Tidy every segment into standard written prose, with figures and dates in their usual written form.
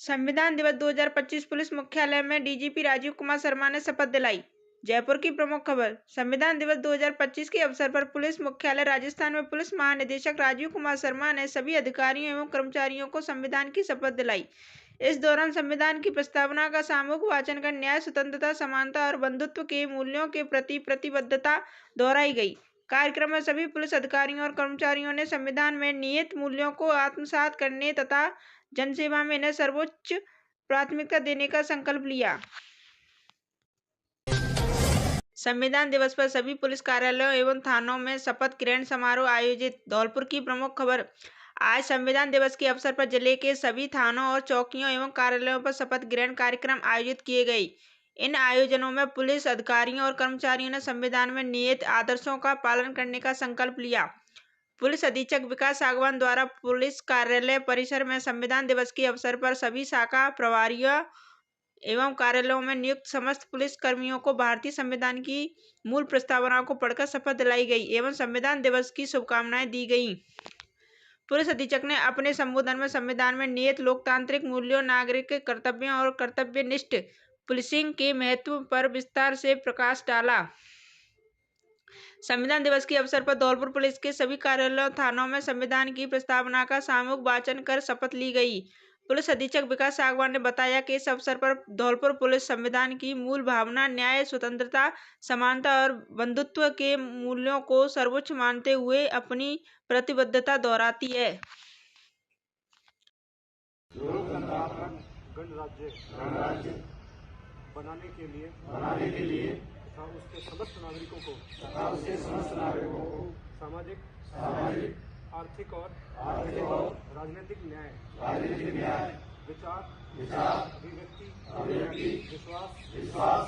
संविधान दिवस 2025 पुलिस मुख्यालय में डीजीपी राजीव कुमार शर्मा ने शपथ दिलाई। जयपुर की प्रमुख खबर। संविधान दिवस 2025 के अवसर पर पुलिस मुख्यालय राजस्थान में पुलिस महानिदेशक राजीव कुमार शर्मा ने सभी अधिकारियों एवं कर्मचारियों को संविधान की शपथ दिलाई। इस दौरान संविधान की प्रस्तावना का सामूहिक वाचन कर न्याय, स्वतंत्रता, समानता और बंधुत्व के मूल्यों के प्रति प्रतिबद्धता दोहराई गई। कार्यक्रम में सभी पुलिस अधिकारियों और कर्मचारियों ने संविधान में निहित मूल्यों को आत्मसात करने तथा जनसेवा में इन्हें सर्वोच्च प्राथमिकता देने का संकल्प लिया। संविधान दिवस पर सभी पुलिस कार्यालयों एवं थानों में शपथ ग्रहण समारोह आयोजित। धौलपुर की प्रमुख खबर। आज संविधान दिवस के अवसर पर जिले के सभी थानों और चौकियों एवं कार्यालयों पर शपथ ग्रहण कार्यक्रम आयोजित किए गए। इन आयोजनों में पुलिस अधिकारियों और कर्मचारियों ने संविधान में निहित आदर्शों का पालन करने का संकल्प लिया। पुलिस अधीक्षक विकास सागवान द्वारा पुलिस कार्यालय परिसर में संविधान दिवस के अवसर पर सभी शाखा प्रभारियों एवं कार्यालयों में नियुक्त समस्त पुलिस कर्मियों को भारतीय संविधान की मूल प्रस्तावना को पढ़कर शपथ दिलाई गई एवं संविधान दिवस की शुभकामनाएं दी गईं। पुलिस अधीक्षक ने अपने संबोधन में संविधान में निहित लोकतांत्रिक मूल्यों, नागरिक कर्तव्यों और कर्तव्यनिष्ठ पुलिसिंग के महत्व पर विस्तार से प्रकाश डाला। संविधान दिवस के अवसर पर धौलपुर पुलिस के सभी कार्यालयों थानों में संविधान की प्रस्तावना का सामूहिक वाचन कर शपथ ली गई। पुलिस अधीक्षक विकास सागवान ने बताया कि इस अवसर पर धौलपुर पुलिस संविधान की मूल भावना न्याय, स्वतंत्रता, समानता और बंधुत्व के मूल्यों को सर्वोच्च मानते हुए अपनी प्रतिबद्धता दोहराती है। गणराज्य बनाने के लिए तथा उसके समस्त नागरिकों को सामाजिक, आर्थिक और राजनीतिक न्याय, विचार, अभिव्यक्ति, विश्वास,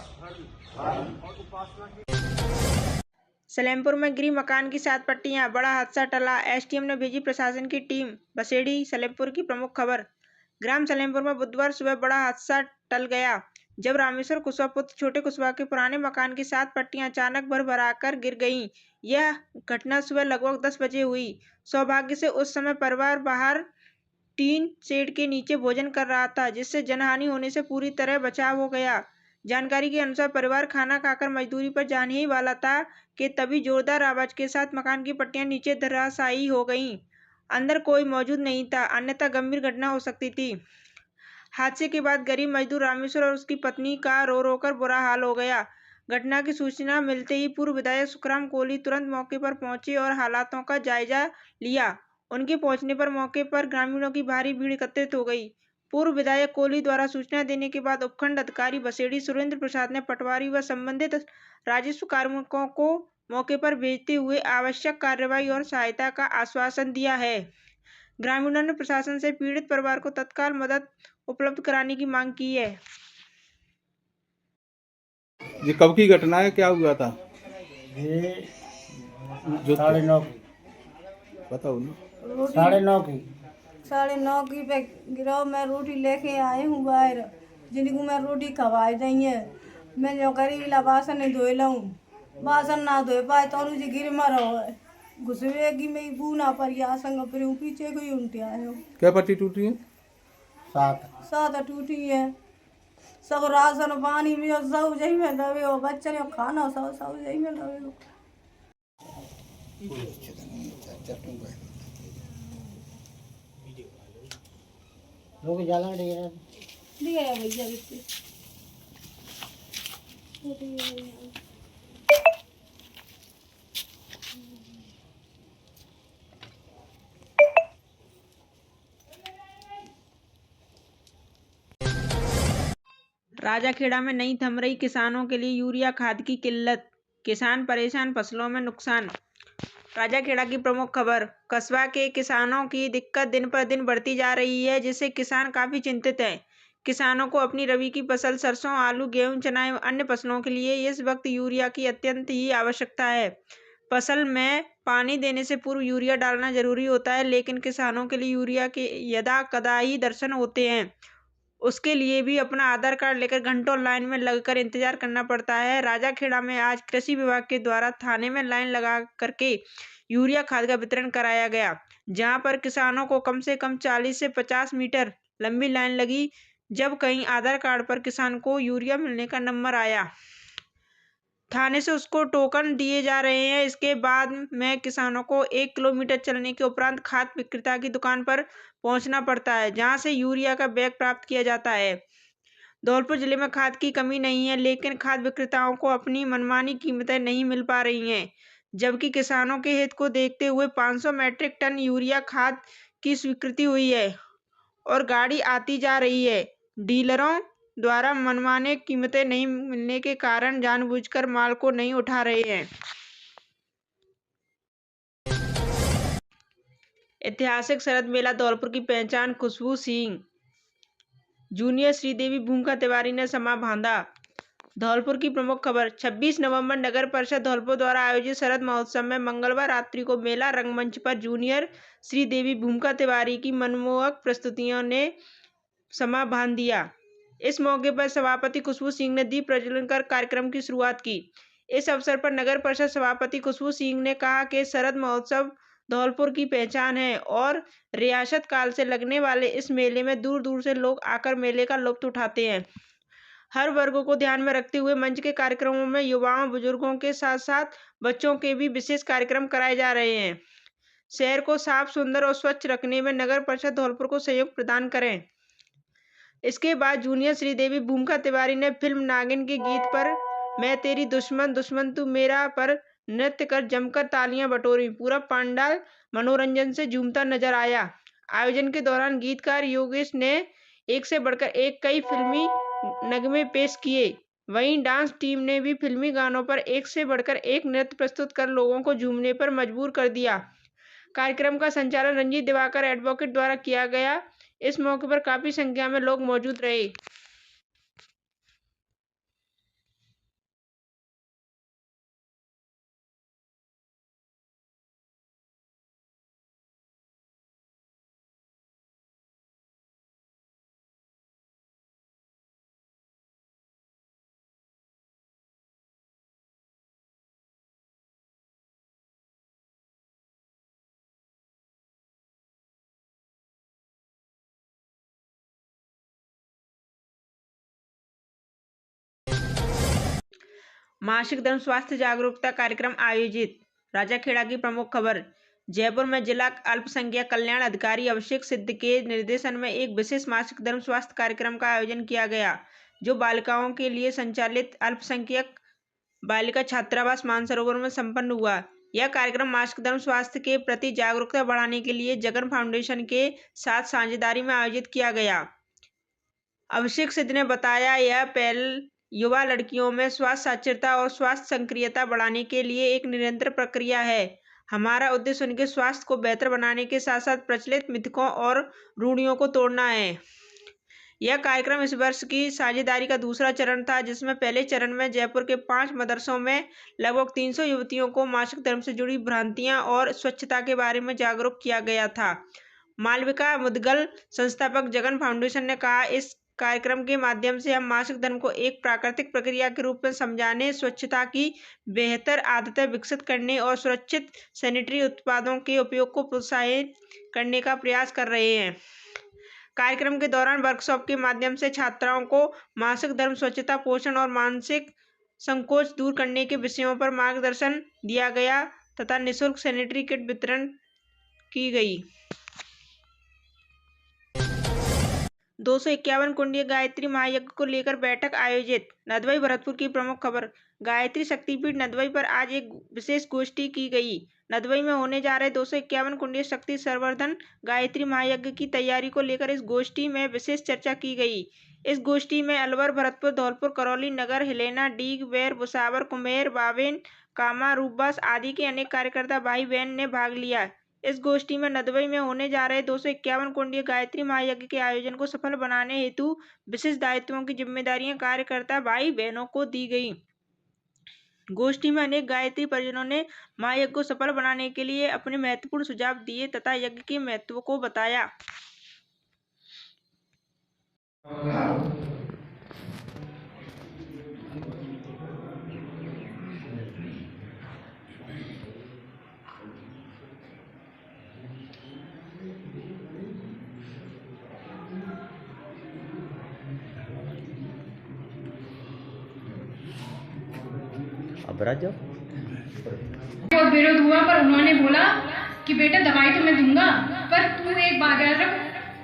धर्म और उपासना की। सलेमपुर में गिरी मकान की 7 पट्टियां, बड़ा हादसा टला। एसडीएम ने भेजी प्रशासन की टीम। बसेड़ी सलेमपुर की प्रमुख खबर। ग्राम सलेमपुर में बुधवार सुबह बड़ा हादसा टल गया जब रामेश्वर कुशवाहा पुत्र छोटे कुशवाहा के पुराने मकान की 7 पट्टियां अचानक भरभराकर गिर गईं। यह घटना सुबह लगभग 10 बजे हुई। सौभाग्य से उस समय परिवार बाहर टीन शेड के नीचे भोजन कर रहा था, जिससे जनहानि होने से पूरी तरह बचाव हो गया। जानकारी के अनुसार परिवार खाना खाकर मजदूरी पर जाने ही वाला था कि तभी जोरदार आवाज के साथ मकान की पट्टियां नीचे धराशायी हो गईं। अंदर कोई मौजूद नहीं था, अन्यथा गंभीर घटना हो सकती थी। हादसे के बाद गरीब मजदूर रामेश्वर और उसकी पत्नी का रो रो कर बुरा हाल हो गया। घटना की सूचना मिलते ही पूर्व विधायक सुखराम कोहली तुरंत मौके पर पहुंचे और हालातों का जायजा लिया। उनके पहुंचने पर मौके पर ग्रामीणों की भारी भीड़ एकत्रित हो गई। पूर्व विधायक कोहली द्वारा सूचना देने के बाद उपखंड अधिकारी बसेड़ी सुरेंद्र प्रसाद ने पटवारी व संबंधित राजस्व कार्मिकों को मौके पर भेजते हुए आवश्यक कार्रवाई और सहायता का आश्वासन दिया है। ग्रामीणों ने प्रशासन से पीड़ित परिवार को तत्काल मदद उपलब्ध कराने की मांग की है। ये कब की घटना है, क्या हुआ था? ये जो 9:30 बताओ ना। 9:30 9:30 की पे गिरो। मैं रोटी लेके आई हूँ बाहर, जिनको मैं रोटी खवाई दी है। मैं जो करीला बासन नहीं धोए लाऊं, बासन ना धोए पाए तो जी गिर मरो घुसवेगी में बूना पर या संग फिर पीछे कोई उल्टे आयो। क्या पट्टी टूटी है? 7 टूटी है। सब राशन पानी भी और सब जही में दबे हो, बच्चे ने खाना सब जही में दबे हो। लोग जाला दिया भैया बिट्टी राजाखेड़ा में नहीं थम रही किसानों के लिए यूरिया खाद की किल्लत। किसान परेशान, फसलों में नुकसान। राजाखेड़ा की प्रमुख खबर। कस्बा के किसानों की दिक्कत दिन पर दिन बढ़ती जा रही है, जिससे किसान काफी चिंतित हैं। किसानों को अपनी रबी की फसल सरसों, आलू, गेहूं, चना एवं अन्य फसलों के लिए इस वक्त यूरिया की अत्यंत ही आवश्यकता है। फसल में पानी देने से पूर्व यूरिया डालना जरूरी होता है, लेकिन किसानों के लिए यूरिया के यदा कदा ही दर्शन होते हैं। उसके लिए भी अपना आधार कार्ड लेकर घंटों लाइन में लगकर इंतजार करना पड़ता है। राजाखेड़ा में आज कृषि विभाग के द्वारा थाने में लाइन लगा करके यूरिया खाद का वितरण कराया गया, जहां पर किसानों को कम से कम 40 से 50 मीटर लंबी लाइन लगी जब कहीं आधार कार्ड पर किसान को यूरिया मिलने का नंबर आया। थाने से उसको टोकन दिए जा रहे हैं। इसके बाद में किसानों को 1 किलोमीटर चलने के उपरांत खाद विक्रेता की दुकान पर पहुंचना पड़ता है, जहां से यूरिया का बैग प्राप्त किया जाता है। धौलपुर जिले में खाद की कमी नहीं है, लेकिन खाद विक्रेताओं को अपनी मनमानी कीमतें नहीं मिल पा रही हैं, जबकि किसानों के हित को देखते हुए 500 मैट्रिक टन यूरिया खाद की स्वीकृति हुई है और गाड़ी आती जा रही है। डीलरों द्वारा मनमाने कीमतें नहीं मिलने के कारण जानबूझकर माल को नहीं उठा रहे हैं। ऐतिहासिक शरद मेला धौलपुर की पहचान खुशबू सिंह। जूनियर श्रीदेवी भूमिका तिवारी ने समा बांधा। धौलपुर की प्रमुख खबर। 26 नवंबर नगर परिषद धौलपुर द्वारा आयोजित शरद महोत्सव में मंगलवार रात्रि को मेला रंगमंच पर जूनियर श्रीदेवी भूमिका तिवारी की मनमोहक प्रस्तुतियों ने समा बांध दिया। इस मौके पर सभापति खुशबू सिंह ने दीप प्रज्वलन कर कार्यक्रम की शुरुआत की। इस अवसर पर नगर परिषद सभापति खुशबू सिंह ने कहा कि शरद महोत्सव धौलपुर की पहचान है और रियासत काल से लगने वाले इस मेले में दूर दूर से लोग आकर मेले का लुत्फ उठाते हैं। हर वर्ग को ध्यान में रखते हुए मंच के कार्यक्रमों में युवाओं, बुजुर्गों के साथ साथ बच्चों के भी विशेष कार्यक्रम कराए जा रहे हैं। शहर को साफ, सुंदर और स्वच्छ रखने में नगर परिषद धौलपुर को सहयोग प्रदान करें। इसके बाद जूनियर श्रीदेवी भूमिका तिवारी ने फिल्म नागिन के गीत पर मैं तेरी दुश्मन दुश्मन तू मेरा पर नृत्य कर जमकर तालियां बटोरी। पूरा पंडाल मनोरंजन से झूमता नजर आया। आयोजन के दौरान गीतकार योगेश ने एक से बढ़कर एक कई फिल्मी नगमे पेश किए। वहीं डांस टीम ने भी फिल्मी गानों पर एक से बढ़कर एक नृत्य प्रस्तुत कर लोगों को झूमने पर मजबूर कर दिया। कार्यक्रम का संचालन रंजीत दिवाकर एडवोकेट द्वारा किया गया। इस मौके पर काफी संख्या में लोग मौजूद रहे। मासिक धर्म स्वास्थ्य जागरूकता कार्यक्रम आयोजित। राजाखेड़ा की प्रमुख खबर। जयपुर में जिला अल्पसंख्यक कल्याण अधिकारी अभिषेक सिद्ध के निर्देशन में एक विशेष मासिक धर्म स्वास्थ्य कार्यक्रम का आयोजन किया गया, जो बालिकाओं के लिए संचालित अल्पसंख्यक बालिका छात्रावास मानसरोवर में संपन्न हुआ। यह कार्यक्रम मासिक धर्म स्वास्थ्य के प्रति जागरूकता बढ़ाने के लिए जगन फाउंडेशन के साथ साझेदारी में आयोजित किया गया। अभिषेक सिद्ध ने बताया, यह पहल युवा लड़कियों में स्वास्थ्य साक्षरता और स्वास्थ्य सक्रियता बढ़ाने के लिए एक निरंतर प्रक्रिया है। हमारा उद्देश्य उनके स्वास्थ्य को बेहतर बनाने के साथ साथ प्रचलित मिथकों और रूढ़ियों को तोड़ना है। यह कार्यक्रम इस वर्ष की साझेदारी का दूसरा चरण था, जिसमें पहले चरण में जयपुर के 5 मदरसों में लगभग 300 युवतियों को मासिक धर्म से जुड़ी भ्रांतियां और स्वच्छता के बारे में जागरूक किया गया था। मालविका मुदगल, संस्थापक जगन फाउंडेशन, ने कहा, इस कार्यक्रम के माध्यम से हम मासिक धर्म को एक प्राकृतिक प्रक्रिया के रूप में समझाने, स्वच्छता की बेहतर आदतें विकसित करने और सुरक्षित सैनिटरी उत्पादों के उपयोग को प्रोत्साहित करने का प्रयास कर रहे हैं। कार्यक्रम के दौरान वर्कशॉप के माध्यम से छात्राओं को मासिक धर्म, स्वच्छता, पोषण और मानसिक संकोच दूर करने के विषयों पर मार्गदर्शन दिया गया तथा निःशुल्क सैनिटरी किट वितरण की गई। 251 कुंडीय गायत्री महायज्ञ को लेकर बैठक आयोजित। नदवाई भरतपुर की प्रमुख खबर। गायत्री शक्तिपीठ नदवाई पर आज एक विशेष गोष्ठी की गई। नदवाई में होने जा रहे 251 कुंडीय शक्ति संवर्धन गायत्री महायज्ञ की तैयारी को लेकर इस गोष्ठी में विशेष चर्चा की गई। इस गोष्ठी में अलवर, भरतपुर, धौलपुर, करौली, नगर, हिलेना, डीग, बेर, बुसावर, कुम्हेर, बावेन, कामा, रूपबास आदि के अनेक कार्यकर्ता भाई बहन ने भाग लिया। इस गोष्ठी में नदवाई में होने जा रहे 251 कुंडीय गायत्री महायज्ञ के आयोजन को सफल बनाने हेतु विशेष दायित्वों की जिम्मेदारियां कार्यकर्ता भाई बहनों को दी गई। गोष्ठी में अनेक गायत्री परिजनों ने महायज्ञ को सफल बनाने के लिए अपने महत्वपूर्ण सुझाव दिए तथा यज्ञ के महत्व को बताया। बरात जाओ। बहुत विरोध हुआ, पर उन्होंने बोला कि बेटा दवाई तो मैं दूंगा, पर तू एक बात याद रख,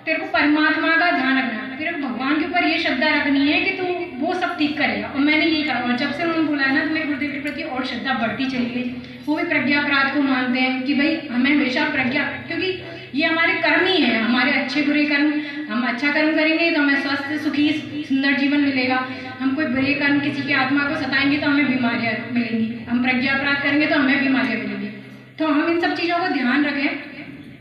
तेरे को परमात्मा का ध्यान रखना है, तेरे को भगवान के ऊपर ये श्रद्धा रखनी है कि तू वो सब ठीक करेगा। और मैंने यही कहा, और जब से उन्होंने बुलाया ना, तो मेरे गुरुदेव के प्रति और श्रद्धा बढ़ती चली गई। वो भी प्रज्ञा अपराध को मानते हैं कि भाई हमें हमेशा प्रज्ञा, क्योंकि ये हमारे कर्म ही है, हमारे अच्छे बुरे कर्म। हम अच्छा कर्म करेंगे तो हमें स्वस्थ सुखी सुंदर जीवन मिलेगा। हम कोई बुरे कर्म किसी की आत्मा को सताएंगे तो हमें बीमारियाँ मिलेंगी। हम प्रज्ञा अपराध करेंगे तो हमें बीमारियाँ मिलेंगी। तो हम इन सब चीज़ों को ध्यान रखें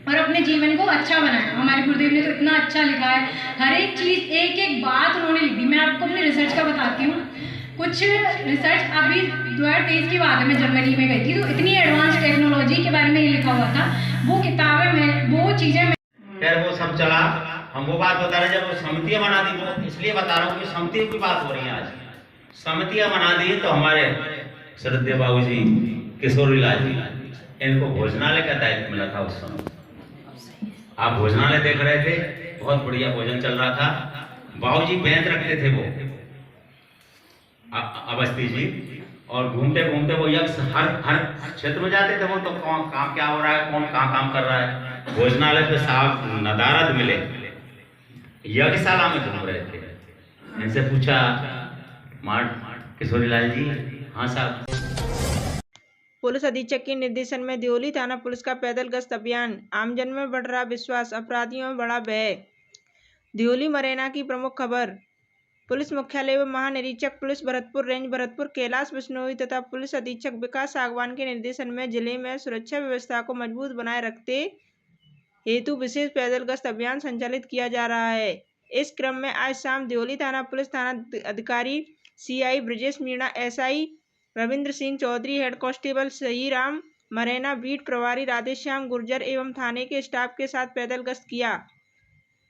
और अपने जीवन को अच्छा बनाएं। हमारे गुरुदेव ने तो इतना अच्छा लिखा है, हर एक चीज़ एक एक बात उन्होंने लिख दी। मैं आपको अपने रिसर्च का बताती हूँ। कुछ रिसर्च अभी 2023 की बात है, मैं जनवरी में गई थी, तो इतनी एडवांस टेक्नोलॉजी के बारे में ये लिखा हुआ था। वो किताबें में वो चीज़ें खैर वो सब चला। हम वो बात बता रहे हैं जब वो समितियाँ बना दी, वो इसलिए बता रहा हूँ कि समितियों की बात हो रही है। आज समितियाँ बना दी तो हमारे श्रद्धेय बाबूजी किशोरी लाल जी, इनको भोजनालय का दायित्व मिला था उस समय। आप भोजनालय देख रहे थे, बहुत बढ़िया भोजन चल रहा था। बाबूजी बेंच रखते थे वो अवस्थी जी, और घूमते घूमते वो यक्ष हर क्षेत्र में जाते थे। वो तो कौन काम क्या हो रहा है, कौन कहाँ काम कर रहा है। भोजनालय पे साहब नदारद मिले, यज्ञशाला में घूम रहे थे। इनसे पूछा, किशोरी लाल जी, हाँ साहब। पुलिस अधीक्षक के निर्देशन में दियोली थाना पुलिस का पैदल गश्त अभियान। आमजन में बढ़ रहा विश्वास, अपराधियों में बड़ा भय। दियोली मरैना की प्रमुख खबर। पुलिस मुख्यालय एवं महानिरीक्षक पुलिस भरतपुर रेंज भरतपुर कैलाश बिश्नोई तथा पुलिस अधीक्षक विकास सागवान के निर्देशन में जिले में सुरक्षा व्यवस्था को मजबूत बनाए रखते हेतु विशेष पैदल गश्त अभियान संचालित किया जा रहा है। इस क्रम में आज शाम दियोली थाना पुलिस थाना अधिकारी CI Brajesh Meena, SI Ravindra Singh Chaudhary, head constable Sahi Ram, मरैना beat प्रभारी राधेश्याम गुर्जर एवं थाने के स्टाफ के साथ पैदल गश्त किया।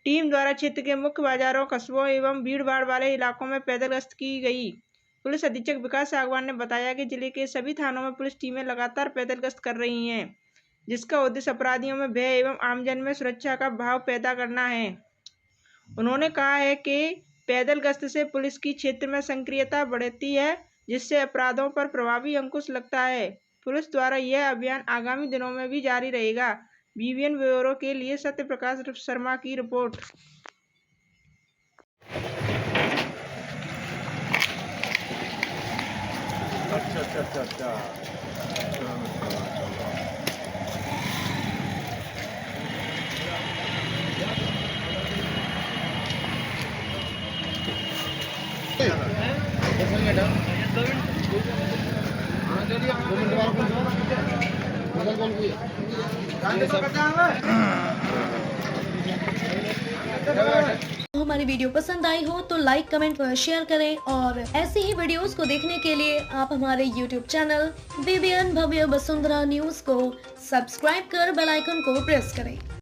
टीम द्वारा क्षेत्र के मुख्य बाजारों, कस्बों एवं भीड़ भाड़ वाले इलाकों में पैदल गश्त की गई। पुलिस अधीक्षक विकास सागवान ने बताया कि जिले के सभी थानों में पुलिस टीमें लगातार पैदल गश्त कर रही हैं, जिसका उद्देश्य अपराधियों में भय एवं आमजन में सुरक्षा का भाव पैदा करना है। उन्होंने कहा है कि पैदल गश्त से पुलिस की क्षेत्र में सक्रियता बढ़ती है, जिससे अपराधों पर प्रभावी अंकुश लगता है। पुलिस द्वारा यह अभियान आगामी दिनों में भी जारी रहेगा। BBN ब्यूरो के लिए सत्य प्रकाश शर्मा की रिपोर्ट। अच्छा। हमारी वीडियो पसंद आई हो तो लाइक, कमेंट व शेयर करें, और ऐसे ही वीडियोस को देखने के लिए आप हमारे YouTube चैनल BBN भव्य वसुंधरा न्यूज को सब्सक्राइब कर बेल आइकन को प्रेस करें।